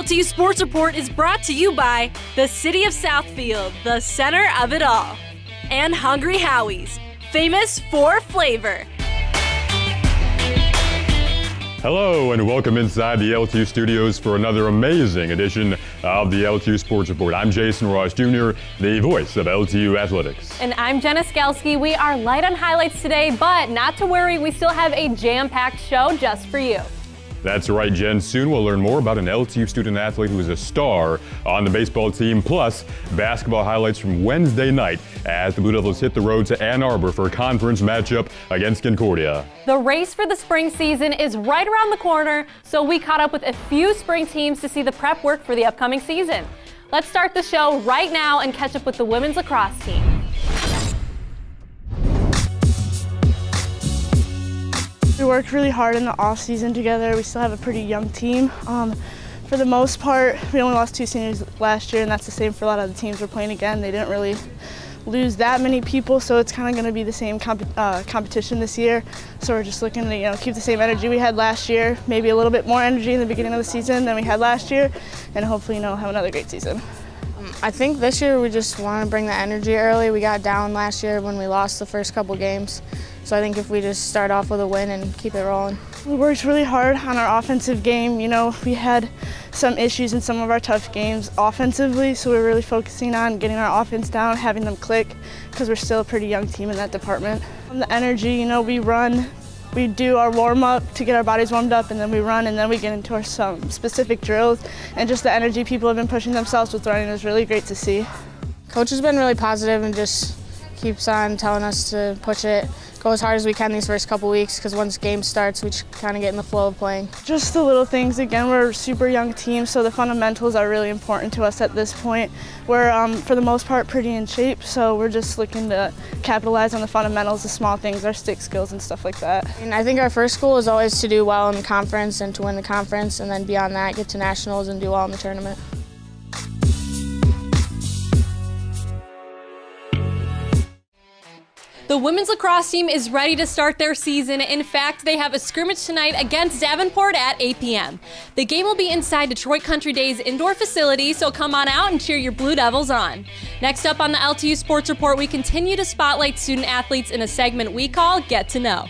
LTU Sports Report is brought to you by the City of Southfield, the center of it all, and Hungry Howie's, famous for flavor. Hello and welcome inside the LTU studios for another amazing edition of the LTU Sports Report. I'm Jason Ross Jr., the voice of LTU Athletics. And I'm Jenna Skelski. We are light on highlights today, but not to worry, we still have a jam-packed show just for you. That's right, Jen. Soon we'll learn more about an LTU student athlete who is a star on the baseball team, plus basketball highlights from Wednesday night as the Blue Devils hit the road to Ann Arbor for a conference matchup against Concordia. The race for the spring season is right around the corner, so we caught up with a few spring teams to see the prep work for the upcoming season. Let's start the show right now and catch up with the women's lacrosse team. We worked really hard in the off-season together. We still have a pretty young team. For the most part, we only lost 2 seniors last year, and that's the same for a lot of the teams we're playing again. They didn't really lose that many people, so it's kind of going to be the same competition this year. So we're just looking to keep the same energy we had last year, maybe a little bit more energy in the beginning of the season than we had last year, and hopefully have another great season. I think this year we just want to bring the energy early. We got down last year when we lost the first couple games. So I think if we just start off with a win and keep it rolling. We worked really hard on our offensive game. We had some issues in some of our tough games offensively, so we're really focusing on getting our offense down, having them click, because we're still a pretty young team in that department. The energy, we run, we do our warm-up to get our bodies warmed up, and then we run, and then we get into some specific drills, and just the energy people have been pushing themselves with running is really great to see. Coach has been really positive and just keeps on telling us to push it, go as hard as we can these first couple weeks, because once game starts, we kind of get in the flow of playing. Just the little things. Again, we're a super young team, so the fundamentals are really important to us at this point. We're, for the most part, pretty in shape, so we're just looking to capitalize on the fundamentals, the small things, our stick skills and stuff like that. And I think our first goal is always to do well in the conference and to win the conference, and then beyond that, get to nationals and do well in the tournament. The women's lacrosse team is ready to start their season. In fact, they have a scrimmage tonight against Davenport at 8 p.m. The game will be inside Detroit Country Day's indoor facility, so come on out and cheer your Blue Devils on. Next up on the LTU Sports Report, we continue to spotlight student athletes in a segment we call Get to Know.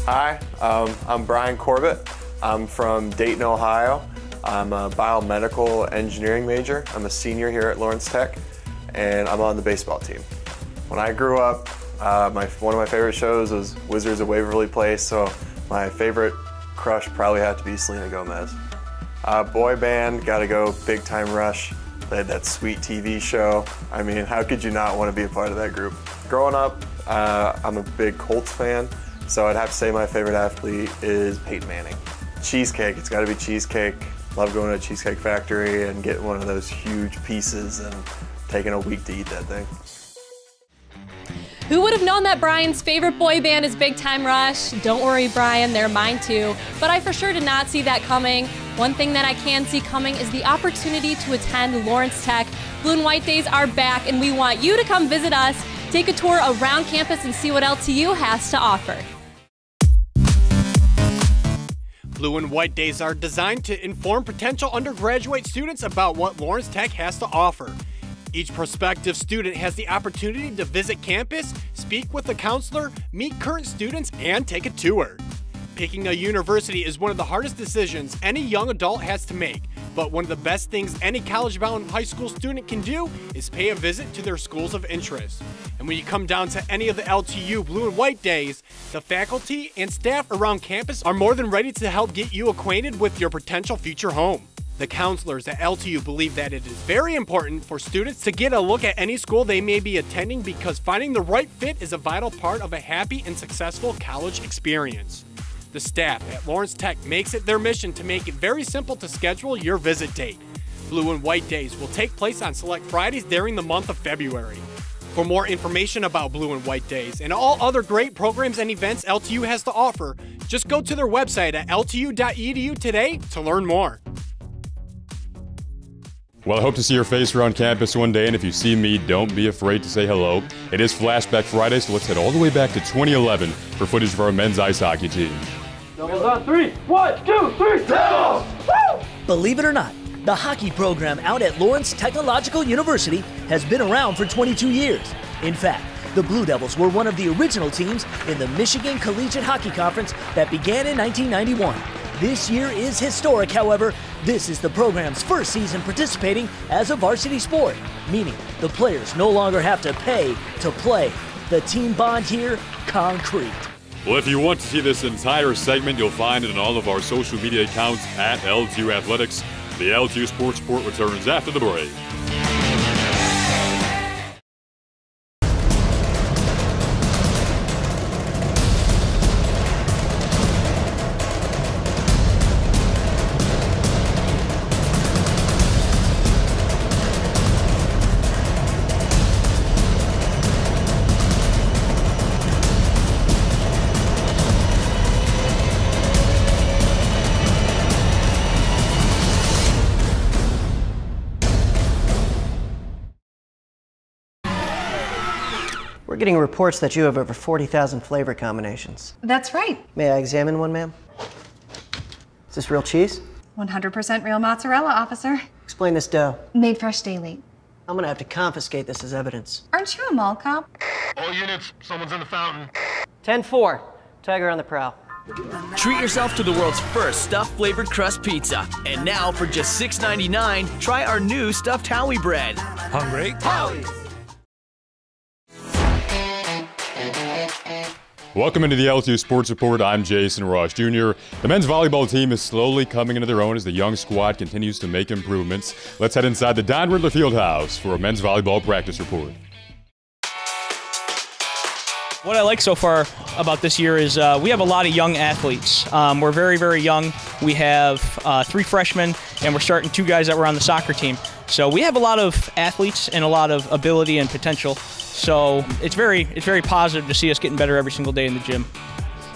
Hi, I'm Brian CORBETT. I'm from Dayton, Ohio. I'm a biomedical engineering major. I'm a senior here at Lawrence Tech, and I'm on the baseball team. When I grew up, one of my favorite shows was Wizards of Waverly Place, so my favorite crush probably had to be Selena Gomez. Boy band, gotta go Big Time Rush. They had that sweet TV show. I mean, how could you not want to be a part of that group? Growing up, I'm a big Colts fan, so I'd have to say my favorite athlete is Peyton Manning. Cheesecake, it's gotta be cheesecake. Love going to a Cheesecake Factory and getting one of those huge pieces and taking a week to eat that thing. Who would have known that Brian's favorite boy band is Big Time Rush? Don't worry, Brian, they're mine too. But I for sure did not see that coming. One thing that I can see coming is the opportunity to attend Lawrence Tech. Blue and White Days are back, and we want you to come visit us, take a tour around campus, and see what LTU has to offer. Blue and White Days are designed to inform potential undergraduate students about what Lawrence Tech has to offer. Each prospective student has the opportunity to visit campus, speak with a counselor, meet current students, and take a tour. Picking a university is one of the hardest decisions any young adult has to make, but one of the best things any college-bound high school student can do is pay a visit to their schools of interest. And when you come down to any of the LTU Blue and White Days, the faculty and staff around campus are more than ready to help get you acquainted with your potential future home. The counselors at LTU believe that it is very important for students to get a look at any school they may be attending, because finding the right fit is a vital part of a happy and successful college experience. The staff at Lawrence Tech makes it their mission to make it very simple to schedule your visit date. Blue and White Days will take place on select Fridays during the month of February. For more information about Blue and White Days and all other great programs and events LTU has to offer, just go to their website at ltu.edu today to learn more. Well, I hope to see your face around campus one day, and if you see me, don't be afraid to say hello. It is Flashback Friday, so let's head all the way back to 2011 for footage of our men's ice hockey team. Doubles on three. 1, 2, 3, doubles! Woo! Believe it or not, the hockey program out at Lawrence Technological University has been around for 22 years. In fact, the Blue Devils were one of the original teams in the Michigan Collegiate Hockey Conference that began in 1991. This year is historic, however. This is the program's first season participating as a varsity sport, meaning the players no longer have to pay to play. The team bond here, concrete. Well, if you want to see this entire segment, you'll find it on all of our social media accounts at LTU Athletics. The LTU Sports Report returns after the break. We're getting reports that you have over 40,000 flavor combinations. That's right. May I examine one, ma'am? Is this real cheese? 100% real mozzarella, officer. Explain this dough. Made fresh daily. I'm gonna have to confiscate this as evidence. Aren't you a mall cop? All units, someone's in the fountain. 10-4. Tiger on the prowl. Treat yourself to the world's first stuffed flavored crust pizza. And now, for just $6.99, try our new stuffed Howie bread. Hungry? Howie's! Welcome into the LTU Sports Report. I'm Jason Ross Jr. The men's volleyball team is slowly coming into their own as the young squad continues to make improvements. Let's head inside the Don Riddler Fieldhouse for a men's volleyball practice report. What I like so far about this year is we have a lot of young athletes. We're very, very young. We have 3 freshmen, and we're starting 2 guys that were on the soccer team. So we have a lot of athletes and a lot of ability and potential. So it's very positive to see us getting better every single day in the gym.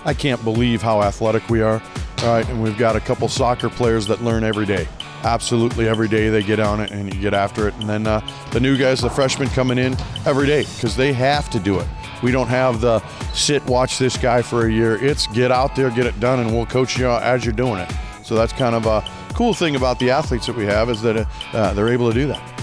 I can't believe how athletic we are. All right, and we've got a couple soccer players that learn every day. Absolutely every day they get on it and you get after it. And then the new guys, the freshmen coming in every day because they have to do it. We don't have the sit, watch this guy for a year. It's get out there, get it done, and we'll coach you as you're doing it. So that's kind of a cool thing about the athletes that we have is that they're able to do that.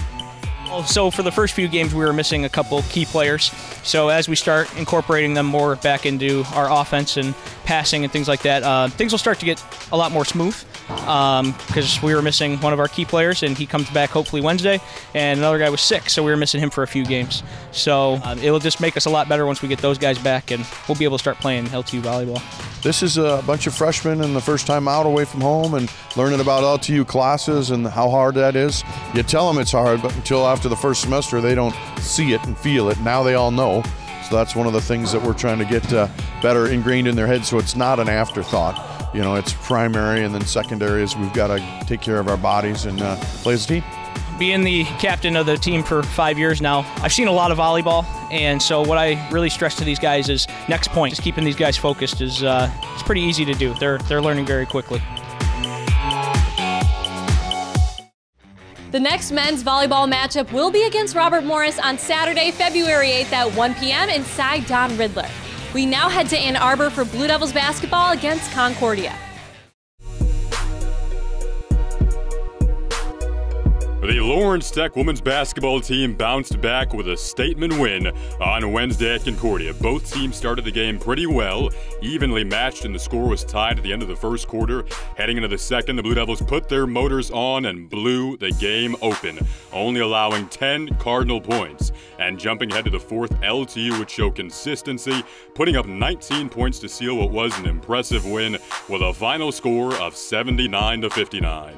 So for the first few games, we were missing a couple key players. So as we start incorporating them more back into our offense and passing and things like that, things will start to get a lot more smooth because we were missing one of our key players, and he comes back hopefully Wednesday, and another guy was sick, so we were missing him for a few games. So it will just make us a lot better once we get those guys back, and we'll be able to start playing LTU volleyball. This is a bunch of freshmen and the first time out away from home and learning about LTU classes and how hard that is. You tell them it's hard, but until after the first semester, they don't see it and feel it. Now they all know. So that's one of the things that we're trying to get better ingrained in their heads so it's not an afterthought. You know, it's primary, and then secondary is we've got to take care of our bodies and play as a team. Being the captain of the team for 5 years now, I've seen a lot of volleyball, and so what I really stress to these guys is next point. Just keeping these guys focused is it's pretty easy to do. They're learning very quickly. The next men's volleyball matchup will be against Robert Morris on Saturday, February 8th at 1 p.m. inside Don Riddler. We now head to Ann Arbor for Blue Devils basketball against Concordia. The Lawrence Tech women's basketball team bounced back with a statement win on Wednesday at Concordia. Both teams started the game pretty well, evenly matched, and the score was tied at the end of the first quarter. Heading into the second, the Blue Devils put their motors on and blew the game open, only allowing 10 Cardinal points. And jumping ahead to the fourth, LTU would show consistency, putting up 19 points to seal what was an impressive win with a final score of 79-59.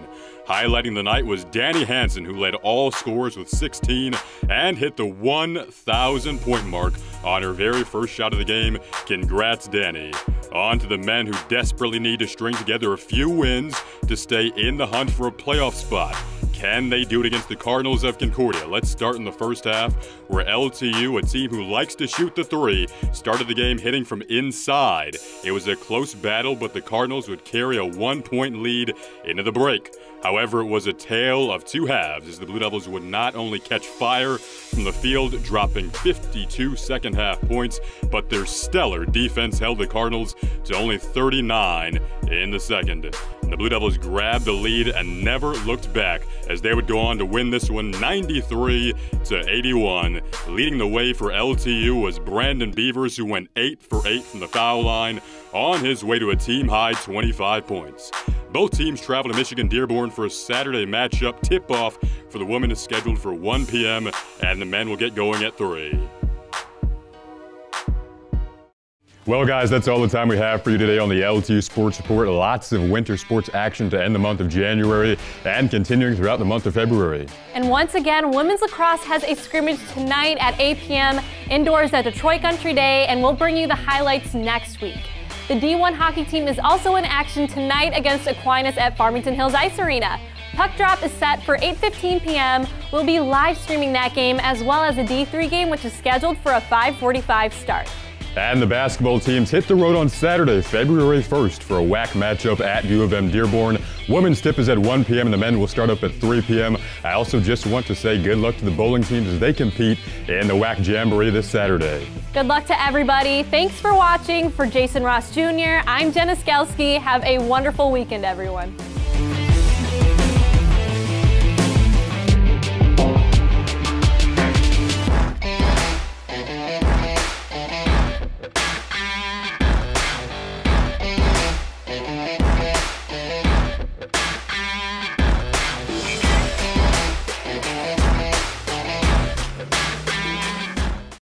Highlighting the night was Danny Hansen, who led all scorers with 16 and hit the 1,000-point mark on her very first shot of the game. Congrats, Danny. On to the men who desperately need to string together a few wins to stay in the hunt for a playoff spot. can they do it against the Cardinals of Concordia? Let's start in the first half, where LTU, a team who likes to shoot the three, started the game hitting from inside. It was a close battle, but the Cardinals would carry a 1-point lead into the break. However, it was a tale of two halves, as the Blue Devils would not only catch fire from the field, dropping 52 second-half points, but their stellar defense held the Cardinals to only 39 in the second. And the Blue Devils grabbed the lead and never looked back, as they would go on to win this one 93-81. Leading the way for LTU was Brandon Beavers, who went 8 for 8 from the foul line, on his way to a team-high 25 points. Both teams travel to Michigan Dearborn for a Saturday matchup. Tip-off for the women is scheduled for 1 p.m., and the men will get going at 3. Well, guys, that's all the time we have for you today on the LTU Sports Report. Lots of winter sports action to end the month of January and continuing throughout the month of February. And once again, women's lacrosse has a scrimmage tonight at 8 p.m. indoors at Detroit Country Day, and we'll bring you the highlights next week. The D1 hockey team is also in action tonight against Aquinas at Farmington Hills Ice Arena. Puck drop is set for 8:15 p.m. We'll be live streaming that game, as well as a D3 game, which is scheduled for a 5:45 start. And the basketball teams hit the road on Saturday, February 1st for a WAC matchup at U of M Dearborn. Women's tip is at 1 p.m. and the men will start up at 3 p.m. I also just want to say good luck to the bowling teams as they compete in the WAC Jamboree this Saturday. Good luck to everybody. Thanks for watching. For Jason Ross Jr., I'm Jenna Skelski. Have a wonderful weekend, everyone.